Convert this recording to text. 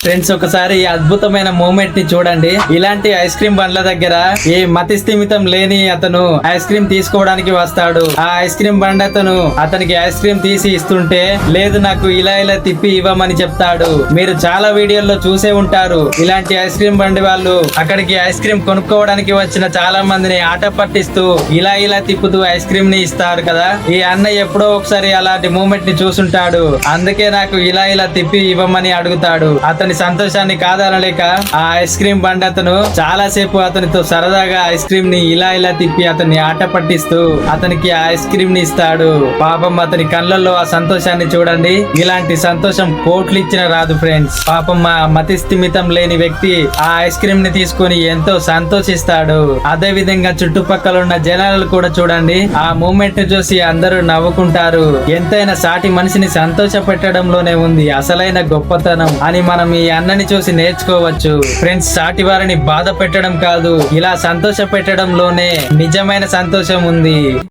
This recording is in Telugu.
ఫ్రెండ్స్ ఒకసారి ఈ అద్భుతమైన మూమెంట్ ని చూడండి. ఇలాంటి ఐస్ క్రీమ్ బండ్ల దగ్గర ఏ మతి స్థిమితం లేని అతను ఐస్ క్రీమ్ తీసుకోవడానికి వస్తాడు. ఆ ఐస్ క్రీమ్ బండ్ అతనికి ఐస్ క్రీమ్ తీసి ఇస్తుంటే లేదు నాకు ఇలా తిప్పి ఇవ్వమని చెప్తాడు. మీరు చాలా వీడియోల్లో చూసే ఉంటారు. ఇలాంటి ఐస్ క్రీమ్ బండి వాళ్ళు అక్కడికి ఐస్ క్రీమ్ కొనుక్కోవడానికి వచ్చిన చాలా మందిని ఆట పట్టిస్తూ ఇలా తిప్పుతూ ఐస్ క్రీమ్ ని ఇస్తారు కదా. ఈ అన్న ఎప్పుడో ఒకసారి అలాంటి మూమెంట్ ని చూసుంటాడు. అందుకే నాకు ఇలా తిప్పి ఇవ్వమని అడుగుతాడు. అతని సంతోషాన్ని కాదనలేక ఆ ఐస్ క్రీమ్ బండి అతను చాలా సేపు అతనితో సరదాగా ఐస్ క్రీమ్ ని ఇలా తిప్పి అతన్ని ఆట పట్టిస్తూ అతనికి ఆ ఐస్ క్రీమ్ ని ఇస్తాడు. పాపం అతని కళ్ళల్లో ఆ సంతోషాన్ని చూడండి. ఇలాంటి సంతోషం కోట్లు ఇచ్చిన రాదు ఫ్రెండ్స్. పాపం ఆ మతి స్థిమితం లేని వ్యక్తి ఆ ఐస్ క్రీమ్ ని తీసుకొని ఎంతో సంతోషిస్తాడు. అదే విధంగా చుట్టుపక్కల ఉన్న జనాలు కూడా చూడండి, ఆ మూమెంట్ ని చూసి అందరూ నవ్వుకుంటారు. ఎంతైనా సాటి మనిషిని సంతోష పెట్టడంలోనే ఉంది అసలైన గొప్పతనం అని మనం ఈ అన్నని చూసి నేర్చుకోవచ్చు ఫ్రెండ్స్. సాటి వారిని బాధ పెట్టడం కాదు, ఇలా సంతోష పెట్టడంలోనే నిజమైన సంతోషం ఉంది.